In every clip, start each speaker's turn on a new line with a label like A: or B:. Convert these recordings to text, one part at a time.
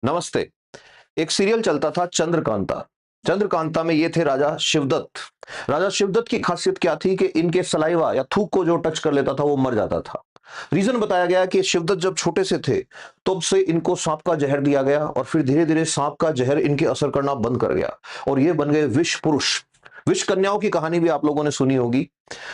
A: नमस्ते। एक सीरियल चलता था चंद्रकांता। चंद्रकांता में ये थे राजा शिवदत्त। राजा शिवदत्त की खासियत क्या थी कि इनके सलाइवा या थूक को जो टच कर लेता था वो मर जाता था। रीजन बताया गया कि शिवदत्त जब छोटे से थे तब से इनको सांप का जहर दिया गया और फिर धीरे धीरे सांप का जहर इनके असर करना बंद कर गया और ये बन गए विष पुरुष। विष कन्याओं की कहानी भी आप लोगों ने सुनी होगी।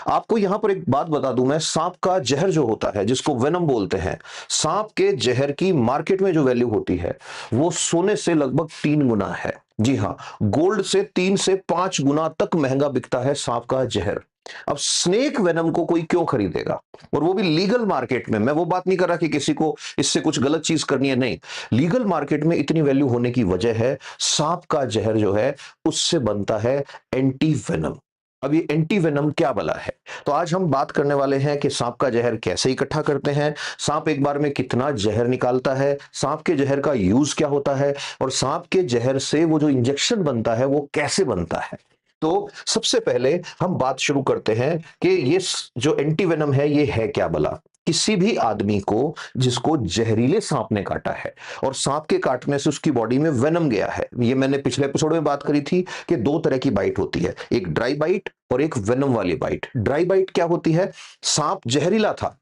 A: आपको यहां पर एक बात बता दूं मैं, सांप का जहर जो होता है जिसको वेनम बोलते हैं, सांप के जहर की मार्केट में जो वैल्यू होती है वो सोने से लगभग 3 गुना है। जी हाँ, गोल्ड से 3 से 5 गुना तक महंगा बिकता है सांप का जहर। अब स्नेक वेनम को कोई क्यों खरीदेगा, और वो भी लीगल मार्केट में। मैं वो बात नहीं कर रहा कि किसी को इससे कुछ गलत चीज करनी है, नहीं। लीगल मार्केट में इतनी वैल्यू होने की वजह है सांप का जहर जो है उससे बनता है एंटी वेनम। अब ये एंटी वेनम क्या भला है? तो आज हम बात करने वाले हैं कि सांप का जहर कैसे इकट्ठा करते हैं, सांप एक बार में कितना जहर निकालता है, सांप के जहर का यूज क्या होता है, और सांप के जहर से वो जो इंजेक्शन बनता है वो कैसे बनता है। तो सबसे पहले हम बात शुरू करते हैं कि ये जो एंटी वेनम है ये है क्या भला। किसी भी आदमी को जिसको जहरीले सांप ने काटा है और सांप के काटने से उसकी बॉडी में वेनम गया है, ये मैंने पिछले एपिसोड में बात करी थी कि 2 तरह की बाइट होती है, एक ड्राई बाइट और एक वेनम वाली बाइट। ड्राई बाइट क्या होती है? सांप जहरीला था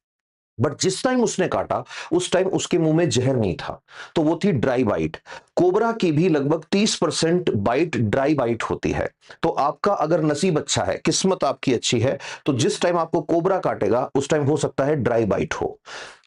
A: बट जिस टाइम उसने काटा उस टाइम उसके मुंह में जहर नहीं था, तो वो थी ड्राई बाइट। कोबरा की भी लगभग 30% बाइट ड्राई बाइट होती है। तो आपका अगर नसीब अच्छा है, किस्मत आपकी अच्छी है, तो जिस टाइम आपको कोबरा काटेगा उस टाइम हो सकता है ड्राई बाइट हो।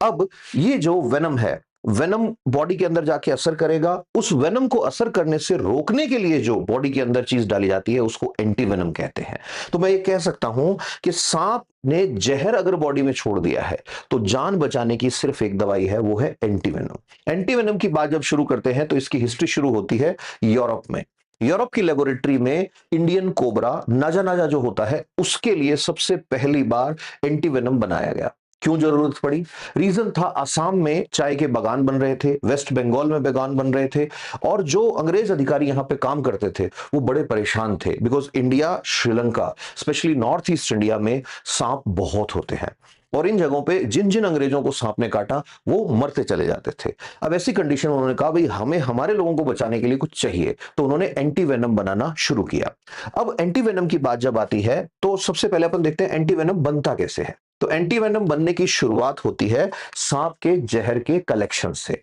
A: अब ये जो वेनम है, वेनम बॉडी के अंदर जाके असर करेगा। उस वेनम को असर करने से रोकने के लिए जो बॉडी के अंदर चीज डाली जाती है उसको एंटी वेनम कहते हैं। तो मैं ये कह सकता हूं कि सांप ने जहर अगर बॉडी में छोड़ दिया है तो जान बचाने की सिर्फ एक दवाई है, वो है एंटीवेनम। एंटीवेनम की बात जब शुरू करते हैं तो इसकी हिस्ट्री शुरू होती है यूरोप में। यूरोप की लेबोरेटरी में इंडियन कोबरा नाजा नाजा जो होता है उसके लिए सबसे पहली बार एंटीवेनम बनाया गया। क्यों जरूरत पड़ी? रीजन था, आसाम में चाय के बागान बन रहे थे, वेस्ट बंगाल में बागान बन रहे थे, और जो अंग्रेज अधिकारी यहां पे काम करते थे वो बड़े परेशान थे because India, Sri Lanka, specially north east India में सांप बहुत होते हैं और इन जगहों पे जिन जिन अंग्रेजों को सांप ने काटा वो मरते चले जाते थे। अब ऐसी कंडीशन में उन्होंने कहा भाई हमें हमारे लोगों को बचाने के लिए कुछ चाहिए, तो उन्होंने एंटी वेनम बनाना शुरू किया। अब एंटी वेनम की बात जब आती है तो सबसे पहले अपन देखते हैं एंटी वेनम बनता कैसे है। तो एंटी वेनम बनने की शुरुआत होती है सांप के जहर के कलेक्शन से।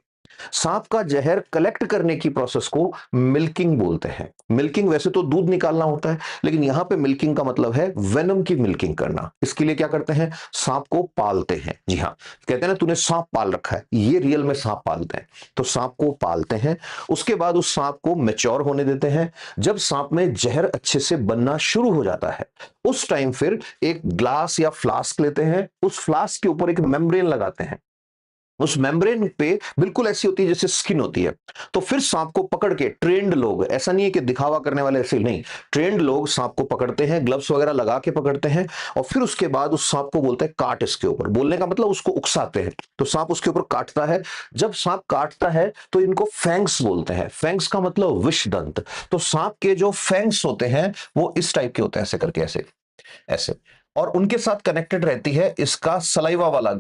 A: सांप का जहर कलेक्ट करने की प्रोसेस को मिल्किंग बोलते हैं। मिल्किंग वैसे तो दूध निकालना होता है, लेकिन यहां पे मिल्किंग का मतलब है वेनम की मिल्किंग करना। इसके लिए क्या करते हैं? सांप को पालते हैं। जी हाँ, कहते हैं ना तूने सांप पाल रखा है, ये रियल में सांप पालते हैं। तो सांप को पालते हैं, उसके बाद उस सांप को मैच्योर होने देते हैं। जब सांप में जहर अच्छे से बनना शुरू हो जाता है उस टाइम फिर एक ग्लास या फ्लास्क लेते हैं, उस फ्लास्क के ऊपर एक मेम्ब्रेन लगाते हैं। उस मेम्ब्रेन पे बिल्कुल ऐसी होती है जैसे स्किन होती है। तो फिर सांप को पकड़ के ट्रेंड लोग, ऐसा नहीं है कि दिखावा करने वाले, ऐसे नहीं, ट्रेंड लोग सांप को पकड़ते हैं, ग्लव्स वगैरह लगा के पकड़ते हैं, और फिर उसके बाद उस सांप को बोलते हैं काट इसके ऊपर। बोलने का मतलब उसको उकसाते हैं, तो सांप उसके ऊपर काटता है। जब सांप काटता है तो इनको फैंक्स बोलते हैं। फैंक्स का मतलब विष दंत। तो सांप के जो फैंक्स होते हैं वो इस टाइप के होते हैं, ऐसे करके, ऐसे ऐसे। और उनके साथ कनेक्टेड रहती है इसका सलाइवा वाला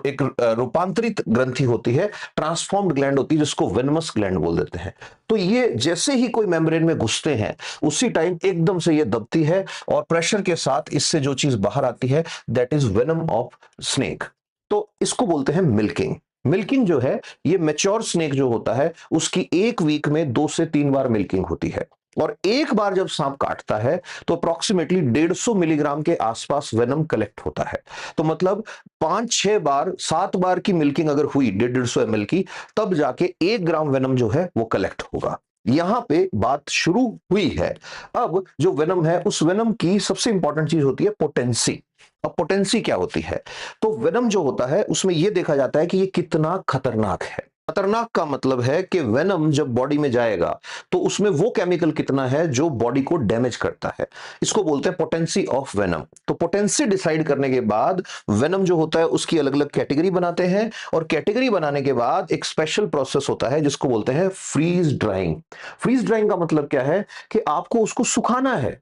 A: एक रूपांतरित ग्रंथि होती है, ट्रांसफॉर्म्ड ग्लैंड होती है जिसको वेनमस ग्लैंड बोल देते हैं। तो ये जैसे ही कोई मेम्ब्रेन में घुसते हैं उसी टाइम एकदम से ये दबती है और प्रेशर के साथ इससे जो चीज बाहर आती है that is venom of snake. तो इसको बोलते हैं मिल्किंग। मिल्किंग जो है, ये मेच्योर स्नेक जो होता है उसकी 1 वीक में 2 से 3 बार मिल्किंग होती है। और एक बार जब सांप काटता है तो अप्रोक्सीमेटली 150 मिलीग्राम के आसपास वेनम कलेक्ट होता है। तो मतलब 5-6 बार, 7 बार की मिल्किंग अगर हुई 150-150 ml की, तब जाके 1 ग्राम वेनम जो है वो कलेक्ट होगा। यहां पे बात शुरू हुई है। अब जो वेनम है उस वेनम की सबसे इंपॉर्टेंट चीज होती है पोटेंसी। अब पोटेंसी क्या होती है? तो वेनम जो होता है उसमें यह देखा जाता है कि ये कितना खतरनाक है। खतरनाक का मतलब है कि वेनम जब बॉडी में जाएगा तो उसमें वो केमिकल कितना है जो बॉडी को डैमेज करता है। इसको बोलते हैं पोटेंसी ऑफ वेनम। तो पोटेंसी डिसाइड करने के बाद वेनम जो होता है उसकी अलग अलग कैटेगरी बनाते हैं, और कैटेगरी बनाने के बाद एक स्पेशल प्रोसेस होता है जिसको बोलते हैं फ्रीज ड्राइंग। फ्रीज ड्राइंग का मतलब क्या है कि आपको उसको सुखाना है।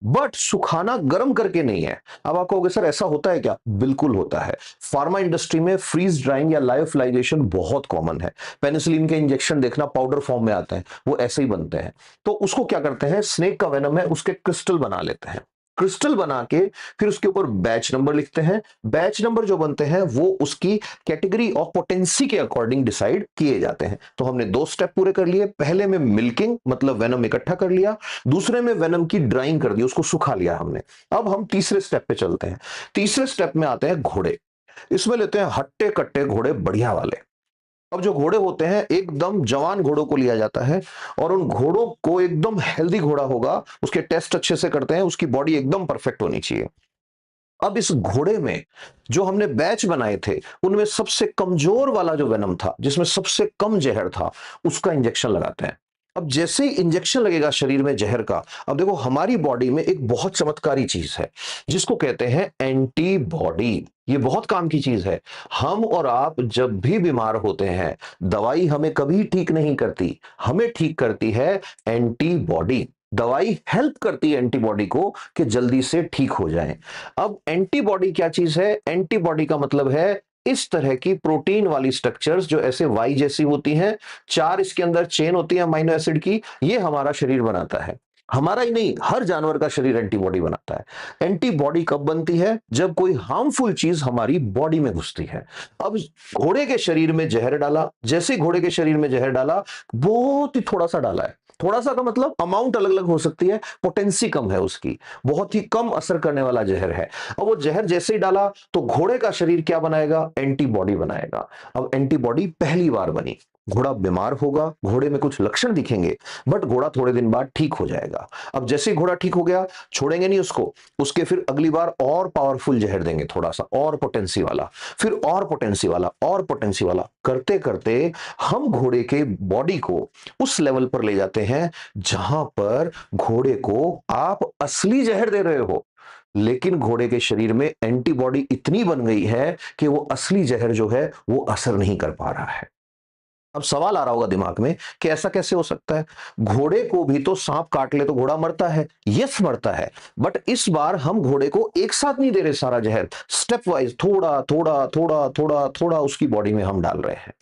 A: बट सुखाना गर्म करके नहीं है। अब आप कहोगे सर ऐसा होता है क्या? बिल्कुल होता है। फार्मा इंडस्ट्री में फ्रीज ड्राइंग या लायोफिलाइजेशन बहुत कॉमन है। पेनिसिलिन के इंजेक्शन देखना पाउडर फॉर्म में आते हैं, वो ऐसे ही बनते हैं। तो उसको क्या करते हैं, स्नेक का वेनम है उसके क्रिस्टल बना लेते हैं। क्रिस्टल बना के फिर उसके ऊपर बैच नंबर लिखते हैं। बैच नंबर जो बनते हैं वो उसकी कैटेगरी ऑफ पोटेंसी के अकॉर्डिंग डिसाइड किए जाते हैं। तो हमने 2 स्टेप पूरे कर लिए। पहले में मिल्किंग मतलब वेनम इकट्ठा कर लिया, दूसरे में वेनम की ड्राइंग कर दी, उसको सुखा लिया हमने। अब हम तीसरे स्टेप पे चलते हैं। तीसरे स्टेप में आते हैं घोड़े। इसमें लेते हैं हट्टे कट्टे घोड़े बढ़िया वाले। अब जो घोड़े होते हैं एकदम जवान घोड़ों को लिया जाता है और उन घोड़ों को एकदम हेल्दी घोड़ा होगा, उसके टेस्ट अच्छे से करते हैं, उसकी बॉडी एकदम परफेक्ट होनी चाहिए। अब इस घोड़े में जो हमने बैच बनाए थे उनमें सबसे कमजोर वाला जो वेनम था, जिसमें सबसे कम जहर था, उसका इंजेक्शन लगाते हैं। अब जैसे ही इंजेक्शन लगेगा शरीर में जहर का, अब देखो हमारी बॉडी में एक बहुत चमत्कारी चीज है जिसको कहते हैं एंटीबॉडी। ये बहुत काम की चीज है। हम और आप जब भी बीमार होते हैं, दवाई हमें कभी ठीक नहीं करती, हमें ठीक करती है एंटीबॉडी। दवाई हेल्प करती है एंटीबॉडी को कि जल्दी से ठीक हो जाए। अब एंटीबॉडी क्या चीज है? एंटीबॉडी का मतलब है इस तरह की प्रोटीन वाली स्ट्रक्चर्स जो ऐसे वाई जैसी होती हैं, 4 इसके अंदर चेन होती है अमीनो एसिड की, ये हमारा शरीर बनाता है। हमारा ही नहीं, हर जानवर का शरीर एंटीबॉडी बनाता है। एंटीबॉडी कब बनती है? जब कोई हार्मफुल चीज हमारी बॉडी में घुसती है। अब घोड़े के शरीर में जहर डाला, जैसे घोड़े के शरीर में जहर डाला, बहुत ही थोड़ा सा डाला है। थोड़ा सा का मतलब अमाउंट अलग अलग हो सकती है, पोटेंसी कम है उसकी, बहुत ही कम असर करने वाला जहर है। अब वो जहर जैसे ही डाला तो घोड़े का शरीर क्या बनाएगा? एंटीबॉडी बनाएगा। अब एंटीबॉडी पहली बार बनी, घोड़ा बीमार होगा, घोड़े में कुछ लक्षण दिखेंगे, बट घोड़ा थोड़े दिन बाद ठीक हो जाएगा। अब जैसे ही घोड़ा ठीक हो गया, छोड़ेंगे नहीं उसको, उसके फिर अगली बार और पावरफुल जहर देंगे, थोड़ा सा और पोटेंसी वाला, फिर और पोटेंसी वाला और पोटेंसी वाला, करते करते हम घोड़े के बॉडी को उस लेवल पर ले जाते हैं जहां पर घोड़े को आप असली जहर दे रहे हो, लेकिन घोड़े के शरीर में एंटीबॉडी इतनी बन गई है कि वो असली जहर जो है वो असर नहीं कर पा रहा है। अब सवाल आ रहा होगा दिमाग में कि ऐसा कैसे हो सकता है? घोड़े को भी तो सांप काट ले तो घोड़ा मरता है। यस मरता है, बट इस बार हम घोड़े को एक साथ नहीं दे रहे सारा जहर, स्टेप वाइज थोड़ा थोड़ा थोड़ा थोड़ा थोड़ा उसकी बॉडी में हम डाल रहे हैं।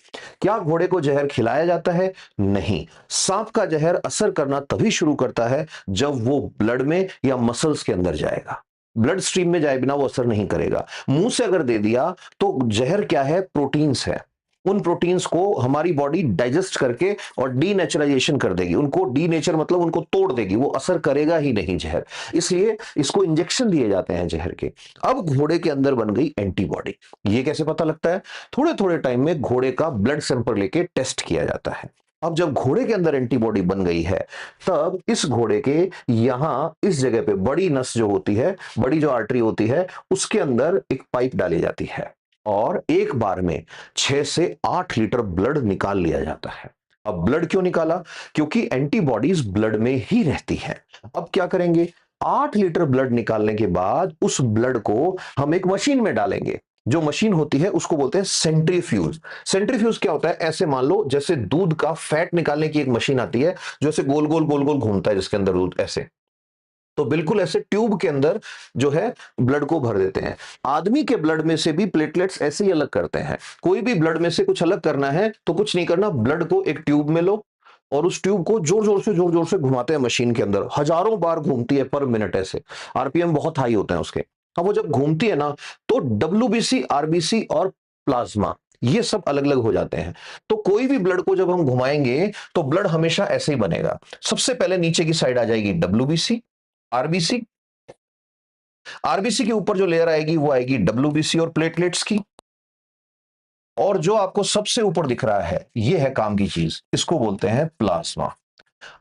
A: क्या घोड़े को जहर खिलाया जाता है? नहीं। सांप का जहर असर करना तभी शुरू करता है जब वो ब्लड में या मसल्स के अंदर जाएगा। ब्लड स्ट्रीम में जाए बिना वो असर नहीं करेगा। मुंह से अगर दे दिया तो जहर क्या है? प्रोटीन्स है। उन प्रोटीन्स को हमारी बॉडी डाइजेस्ट करके और डीनेचुराइजेशन कर देगी, उनको डीनेचर मतलब उनको तोड़ देगी, वो असर करेगा ही नहीं जहर। इसलिए इसको इंजेक्शन दिए जाते हैं जहर के। अब घोड़े के अंदर बन गई एंटीबॉडी। ये कैसे पता लगता है? थोड़े थोड़े टाइम में घोड़े का ब्लड सैंपल लेके टेस्ट किया जाता है। अब जब घोड़े के अंदर एंटीबॉडी बन गई है, तब इस घोड़े के यहां इस जगह पे बड़ी नस जो होती है, बड़ी जो आर्टरी होती है, उसके अंदर एक पाइप डाली जाती है और एक बार में 6 से 8 लीटर ब्लड निकाल लिया जाता है। अब ब्लड क्यों निकाला? क्योंकि एंटीबॉडीज ब्लड में ही रहती हैं। अब क्या करेंगे? 8 लीटर ब्लड निकालने के बाद उस ब्लड को हम एक मशीन में डालेंगे। जो मशीन होती है उसको बोलते हैं सेंट्रीफ्यूज। सेंट्रीफ्यूज क्या होता है? ऐसे मान लो जैसे दूध का फैट निकालने की एक मशीन आती है जो ऐसे गोल गोल गोल गोल घूमता है जिसके अंदर दूध ऐसे, तो बिल्कुल ऐसे ट्यूब के अंदर जो है ब्लड को भर देते हैं। आदमी के ब्लड में से भी प्लेटलेट्स ऐसे ही अलग करते हैं। कोई भी ब्लड में से कुछ अलग करना है तो कुछ नहीं करना, ब्लड को एक ट्यूब में लो और उस ट्यूब को जोर जोर से घुमाते हैं मशीन के अंदर, हजारों बार घूमती है पर मिनट ऐसे, आरपीएम बहुत हाई होते हैं उसके। अब वो जब घूमती है ना तो डब्ल्यूबीसी, आरबीसी और प्लाज्मा ये सब अलग अलग हो जाते हैं। तो कोई भी ब्लड को जब हम घुमाएंगे तो ब्लड हमेशा ऐसे ही बनेगा। सबसे पहले नीचे की साइड आ जाएगी डब्ल्यूबीसी, आरबीसी, आरबीसी के ऊपर जो लेयर आएगी वो आएगी डब्ल्यूबीसी और प्लेटलेट्स की, और जो आपको सबसे ऊपर दिख रहा है ये है काम की चीज, इसको बोलते हैं प्लाज्मा।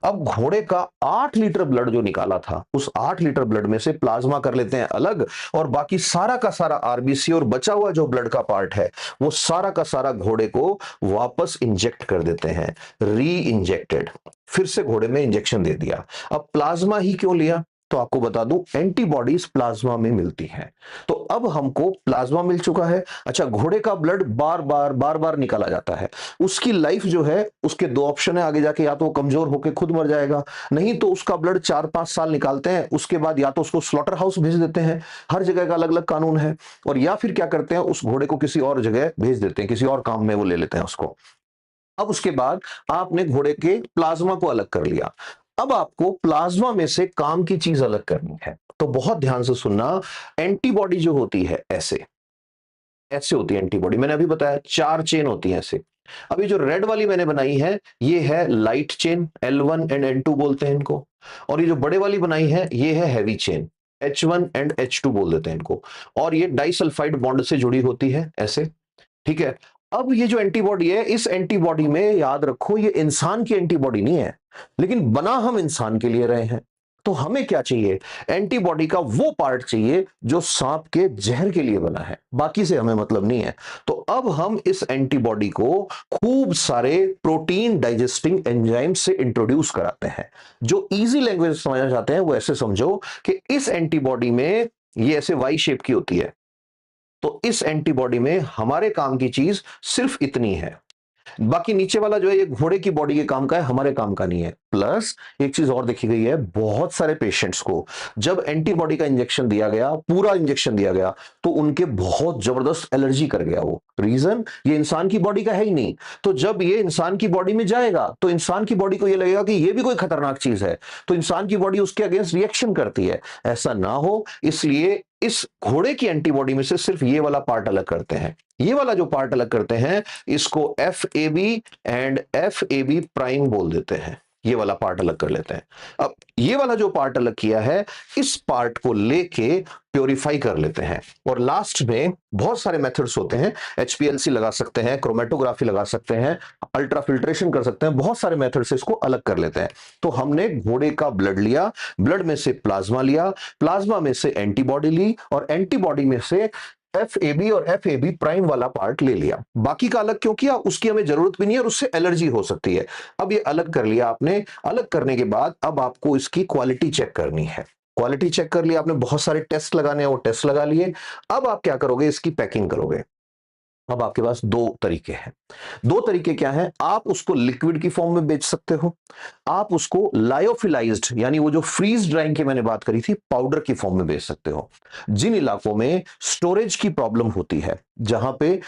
A: अब घोड़े का 8 लीटर ब्लड जो निकाला था, उस 8 लीटर ब्लड में से प्लाज्मा कर लेते हैं अलग, और बाकी सारा का सारा आरबीसी और बचा हुआ जो ब्लड का पार्ट है वो सारा का सारा घोड़े को वापस इंजेक्ट कर देते हैं, री इंजेक्टेड। फिर से घोड़े में इंजेक्शन दे दिया। अब प्लाज्मा ही क्यों लिया? तो आपको बता दूं एंटीबॉडीज प्लाज्मा में मिलती हैं। तो अब हमको प्लाज्मा मिल चुका है। अच्छा, घोड़े का ब्लड बार बार निकाला जाता है, उसकी लाइफ जो है, उसके दो ऑप्शन है आगे जाके, या तो वो कमजोर होकर खुद मर जाएगा, नहीं तो उसका ब्लड 4-5 साल निकालते हैं, उसके बाद या तो उसको स्लॉटर हाउस भेज देते हैं, हर जगह का अलग अलग कानून है, और या फिर क्या करते हैं, उस घोड़े को किसी और जगह भेज देते हैं, किसी और काम में वो ले लेते हैं उसको। अब उसके बाद आपने घोड़े के प्लाज्मा को अलग कर लिया, अब आपको प्लाज्मा में से काम की चीज अलग करनी है। तो बहुत ध्यान से सुनना, एंटीबॉडी जो होती है ऐसे ऐसे होती है एंटीबॉडी, मैंने अभी बताया 4 चेन होती है ऐसे। अभी जो रेड वाली मैंने बनाई है ये है light chain, L1 and N2 बोलते हैं इनको, और ये जो बड़े वाली बनाई है ये है heavy chain, H1 and H2 बोल देते हैं इनको, और ये डाइसल्फाइड बॉन्ड से जुड़ी होती है ऐसे। ठीक है, अब ये जो एंटीबॉडी है, इस एंटीबॉडी में याद रखो ये इंसान की एंटीबॉडी नहीं है, लेकिन बना हम इंसान के लिए रहे हैं। तो हमें क्या चाहिए, एंटीबॉडी का वो पार्ट चाहिए जो सांप के जहर के लिए बना है, बाकी से हमें मतलब नहीं है। तो अब हम इस एंटीबॉडी को खूब सारे प्रोटीन डाइजेस्टिंग एंजाइम से इंट्रोड्यूस कराते हैं। जो इजी लैंग्वेज समझना चाहते हैं वो ऐसे समझो कि इस एंटीबॉडी में ये ऐसे वाई शेप की होती है, तो इस एंटीबॉडी में हमारे काम की चीज सिर्फ इतनी है, बाकी नीचे वाला जो है ये घोड़े की बॉडी के काम का है, हमारे काम का नहीं है। प्लस एक चीज और देखी गई है, बहुत सारे पेशेंट्स को जब एंटीबॉडी का इंजेक्शन दिया गया, पूरा इंजेक्शन दिया गया, तो उनके बहुत जबरदस्त एलर्जी कर गया वो। रीजन, ये इंसान की बॉडी का है ही नहीं, तो जब ये इंसान की बॉडी में जाएगा तो इंसान की बॉडी को ये लगेगा कि ये भी कोई खतरनाक चीज है, तो इंसान की बॉडी उसके अगेंस्ट रिएक्शन करती है। ऐसा ना हो इसलिए इस घोड़े की एंटीबॉडी में से सिर्फ ये वाला पार्ट अलग करते हैं। ये वाला जो पार्ट अलग करते हैं इसको FAB एंड FAB प्राइम बोल देते हैं, ये वाला पार्ट अलग कर लेते हैं। अब ये वाला जो पार्ट अलग किया है, इस पार्ट को लेके प्योरीफाई कर लेते हैं, और लास्ट में बहुत सारे मेथड्स होते हैं, HPLC लगा सकते हैं, क्रोमेटोग्राफी लगा सकते हैं, अल्ट्रा फिल्ट्रेशन कर सकते हैं, बहुत सारे मेथड से इसको अलग कर लेते हैं। तो हमने घोड़े का ब्लड लिया, ब्लड में से प्लाज्मा लिया, प्लाज्मा में से एंटीबॉडी ली, और एंटीबॉडी में से FAB और FAB प्राइम वाला पार्ट ले लिया। बाकी का अलग क्यों किया, उसकी हमें जरूरत भी नहीं है और उससे एलर्जी हो सकती है। अब ये अलग कर लिया आपने, अलग करने के बाद अब आपको इसकी क्वालिटी चेक करनी है। क्वालिटी चेक कर लिया आपने, बहुत सारे टेस्ट लगाने हैं वो टेस्ट लगा लिए। अब आप क्या करोगे, इसकी पैकिंग करोगे। अब आपके पास दो तरीके हैं। दो तरीके क्या हैं, आप उसको लिक्विड की फॉर्म में बेच सकते हो, आप उसको लायोफिलाइज्ड यानी वो जो फ्रीज ड्राइंग की मैंने बात करी थी पाउडर की फॉर्म में बेच सकते हो। जिन इलाकों में स्टोरेज की प्रॉब्लम होती है, जहां पे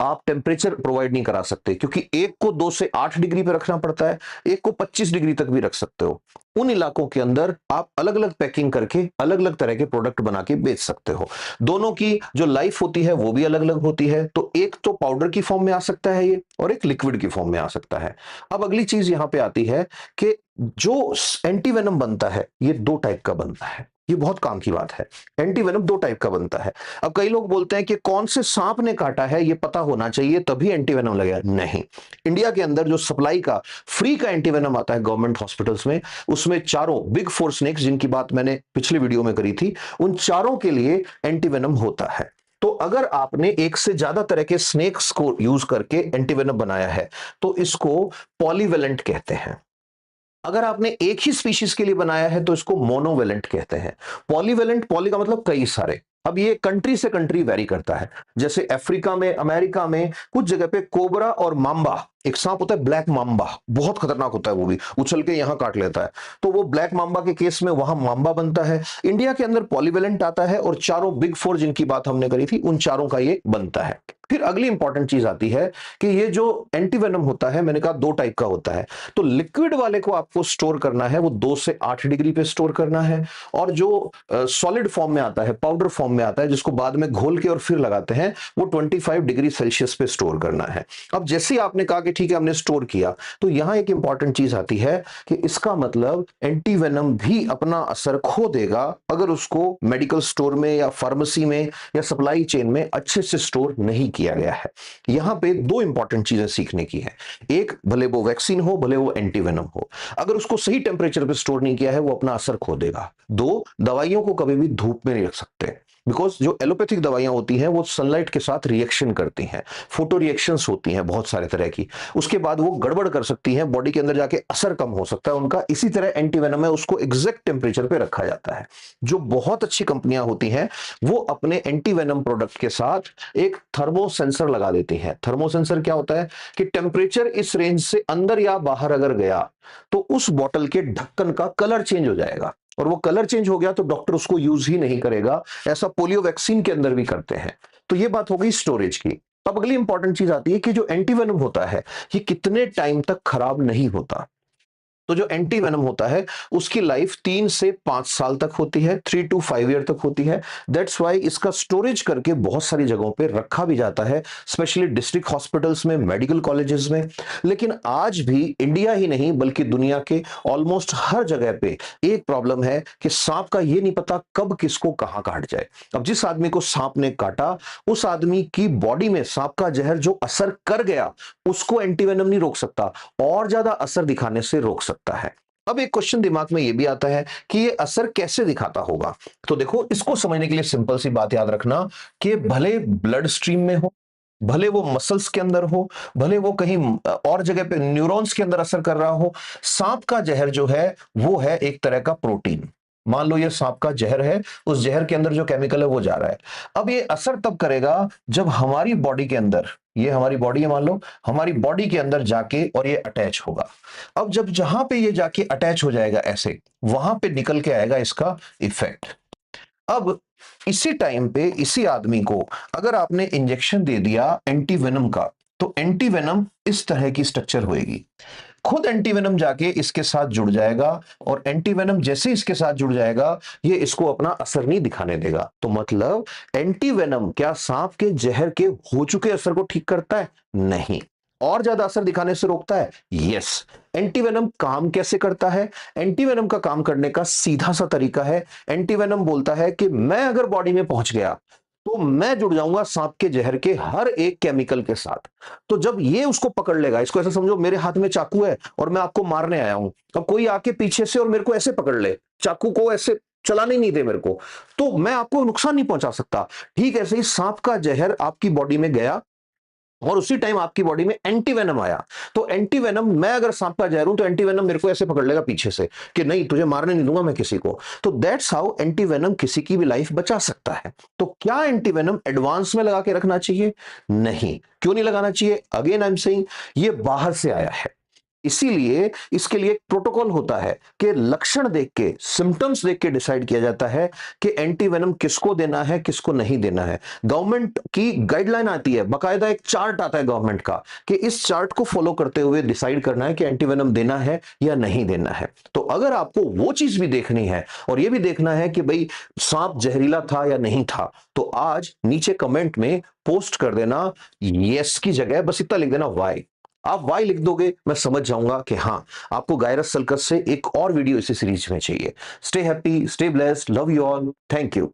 A: आप टेम्परेचर प्रोवाइड नहीं करा सकते, क्योंकि एक को 2 से 8 डिग्री पे रखना पड़ता है, एक को 25 डिग्री तक भी रख सकते हो, उन इलाकों के अंदर आप अलग अलग पैकिंग करके अलग अलग तरह के प्रोडक्ट बना के बेच सकते हो। दोनों की जो लाइफ होती है वो भी अलग अलग होती है, तो एक तो पाउडर की फॉर्म में आ सकता है ये, और एक लिक्विड की फॉर्म में आ सकता है। अब अगली चीज यहां पे आती है कि जो एंटीवेनम बनता है ये 2 टाइप का बनता है, ये बहुत काम की बात है। एंटीवेनम 2 टाइप का बनता है। अब कई लोग बोलते हैं कि कौन से सांप ने काटा है ये पता होना चाहिए तभी एंटीवेनम लगेगा, नहीं। इंडिया के अंदर जो सप्लाई का फ्री का एंटीवेनम आता है गवर्नमेंट हॉस्पिटल्स में, उसमें चारों बिग 4 स्नेक्स जिनकी बात मैंने पिछले वीडियो में करी थी, उन चारों के लिए एंटीवेनम होता है। तो अगर आपने एक से ज्यादा तरह के स्नेक्स को यूज करके एंटीवेनम बनाया है तो इसको पॉलीवेलेंट कहते हैं। अगर आपने एक ही स्पीशीज के लिए बनाया है तो इसको मोनोवेलेंट कहते हैं। पॉलीवेलेंट, पॉली का मतलब कई सारे। अब ये कंट्री से कंट्री वेरी करता है, जैसे अफ्रीका में, अमेरिका में कुछ जगह पे कोबरा और मांबा, एक सांप होता है ब्लैक मांबा, बहुत खतरनाक होता है, वो भी उछल के यहां काट लेता है, तो वो ब्लैक मांबा के केस में वहां मांबा बनता है। इंडिया के अंदर पॉलीवेलेंट आता है और चारों बिग 4 जिनकी बात हमने करी थी उन चारों का ये बनता है। फिर अगली इंपॉर्टेंट चीज आती है कि ये जो एंटीवेनम होता है, मैंने कहा 2 टाइप का होता है, तो लिक्विड वाले को आपको स्टोर करना है वो 2 से 8 डिग्री पे स्टोर करना है, और जो सॉलिड फॉर्म में आता है, पाउडर फॉर्म में आता है, जिसको बाद में घोल के और फिर लगाते हैं, वो 25 डिग्री सेल्सियस पे स्टोर करना है। अब जैसे आपने कहा कि ठीक है हमने स्टोर किया, तो यहां एक इंपॉर्टेंट चीज आती है कि इसका मतलब एंटीवेनम भी अपना असर खो देगा अगर उसको मेडिकल स्टोर में या फार्मेसी में या सप्लाई चेन में अच्छे से स्टोर नहीं किया गया है। यहां पे 2 इंपॉर्टेंट चीजें सीखने की है। एक, भले वो वैक्सीन हो भले वो एंटीवेनम हो, अगर उसको सही टेम्परेचर पे स्टोर नहीं किया है वो अपना असर खो देगा। 2, दवाइयों को कभी भी धूप में नहीं रख सकते। बिकॉज जो एलोपैथिक दवाइयां होती हैं वो सनलाइट के साथ रिएक्शन करती हैं, फोटो रिएक्शंस होती हैं बहुत सारे तरह की, उसके बाद वो गड़बड़ कर सकती हैं, बॉडी के अंदर जाके असर कम हो सकता है उनका। इसी तरह एंटीवेनम है, उसको एग्जैक्ट टेम्परेचर पे रखा जाता है। जो बहुत अच्छी कंपनियां होती हैं वो अपने एंटीवेनम प्रोडक्ट के साथ एक थर्मो सेंसर लगा देती हैं। थर्मो सेंसर क्या होता है कि टेम्परेचर इस रेंज से अंदर या बाहर अगर गया तो उस बॉटल के ढक्कन का कलर चेंज हो जाएगा, और वो कलर चेंज हो गया तो डॉक्टर उसको यूज ही नहीं करेगा। ऐसा पोलियो वैक्सीन के अंदर भी करते हैं। तो ये बात हो गई स्टोरेज की। अब अगली इंपॉर्टेंट चीज आती है कि जो एंटीवेनम होता है ये कितने टाइम तक खराब नहीं होता। तो जो एंटी वेनम होता है उसकी लाइफ 3 से 5 साल तक होती है, 3 to 5 ईयर तक होती है। दैट्स वाई इसका स्टोरेज करके बहुत सारी जगहों पे रखा भी जाता है, स्पेशली डिस्ट्रिक्ट हॉस्पिटल्स में, मेडिकल कॉलेजेस में। लेकिन आज भी इंडिया ही नहीं बल्कि दुनिया के ऑलमोस्ट हर जगह पे एक प्रॉब्लम है कि सांप का ये नहीं पता कब किसको कहां काट जाए। अब जिस आदमी को सांप ने काटा उस आदमी की बॉडी में सांप का जहर जो असर कर गया उसको एंटीवेनम नहीं रोक सकता, और ज्यादा असर दिखाने से रोक सकता है। अब एक क्वेश्चन दिमाग में यह भी आता है कि ये असर कैसे दिखाता होगा। तो देखो, इसको समझने के लिए सिंपल सी बात याद रखना कि भले ब्लड स्ट्रीम में हो, भले वो मसल्स के अंदर हो, भले वो कहीं और जगह पे न्यूरॉन्स के अंदर असर कर रहा हो, सांप का जहर जो है वो है एक तरह का प्रोटीन। मान लो ये सांप का जहर है, उस जहर के अंदर जो केमिकल है वो जा रहा है। अब ये असर तब करेगा जब हमारी बॉडी के अंदर, ये हमारी बॉडी है मान लो, हमारी बॉडी के अंदर जाके और ये अटैच होगा। अब जब जहां पे ये जाके अटैच हो जाएगा ऐसे, वहां पे निकल के आएगा इसका इफेक्ट। अब इसी टाइम पे इसी आदमी को अगर आपने इंजेक्शन दे दिया एंटीवेनम का, तो एंटीवेनम इस तरह की स्ट्रक्चर होएगी। खुद एंटीवेनम जाके इसके साथ जुड़ जाएगा, और एंटीवेनम जैसे इसके साथ जुड़ जाएगा ये इसको अपना असर नहीं दिखाने देगा। तो मतलब एंटीवेनम क्या सांप के जहर के हो चुके असर को ठीक करता है? नहीं। और ज्यादा असर दिखाने से रोकता है? यस। एंटीवेनम काम कैसे करता है? एंटीवेनम का काम करने का सीधा सा तरीका है। एंटीवेनम बोलता है कि मैं अगर बॉडी में पहुंच गया तो मैं जुड़ जाऊंगा सांप के जहर के हर एक केमिकल के साथ। तो जब ये उसको पकड़ लेगा, इसको ऐसा समझो मेरे हाथ में चाकू है और मैं आपको मारने आया हूं, अब कोई आके पीछे से और मेरे को ऐसे पकड़ ले, चाकू को ऐसे चलाने नहीं दे मेरे को, तो मैं आपको नुकसान नहीं पहुंचा सकता। ठीक ऐसे ही सांप का जहर आपकी बॉडी में गया और उसी टाइम आपकी बॉडी में एंटीवेनम आया, तो एंटीवेनम, मैं अगर सांप का जहर हूं तो एंटीवेनम मेरे को ऐसे पकड़ लेगा पीछे से कि नहीं तुझे मारने नहीं दूंगा मैं किसी को। तो दैट्स हाउ एंटीवेनम किसी की भी लाइफ बचा सकता है। तो क्या एंटीवेनम एडवांस में लगा के रखना चाहिए? नहीं। क्यों नहीं लगाना चाहिए? अगेन आई एम सेइंग, ये बाहर से आया है, इसीलिए इसके लिए एक प्रोटोकॉल होता है कि लक्षण देख के, सिम्टम्स देख के डिसाइड किया जाता है कि एंटीवेनम किसको देना है किसको नहीं देना है। गवर्नमेंट की गाइडलाइन आती है, बकायदा एक चार्ट आता है गवर्नमेंट का कि इस चार्ट को फॉलो करते हुए डिसाइड करना है कि एंटीवेनम देना है या नहीं देना है। तो अगर आपको वो चीज भी देखनी है और ये भी देखना है कि भाई सांप जहरीला था या नहीं था, तो आज नीचे कमेंट में पोस्ट कर देना यस की जगह बस इतना लिख देना वाई। आप वाई लिख दोगे मैं समझ जाऊंगा कि हाँ आपको गायरस सर्कस से एक और वीडियो इसी सीरीज में चाहिए। Stay happy, stay blessed, love you all, thank you.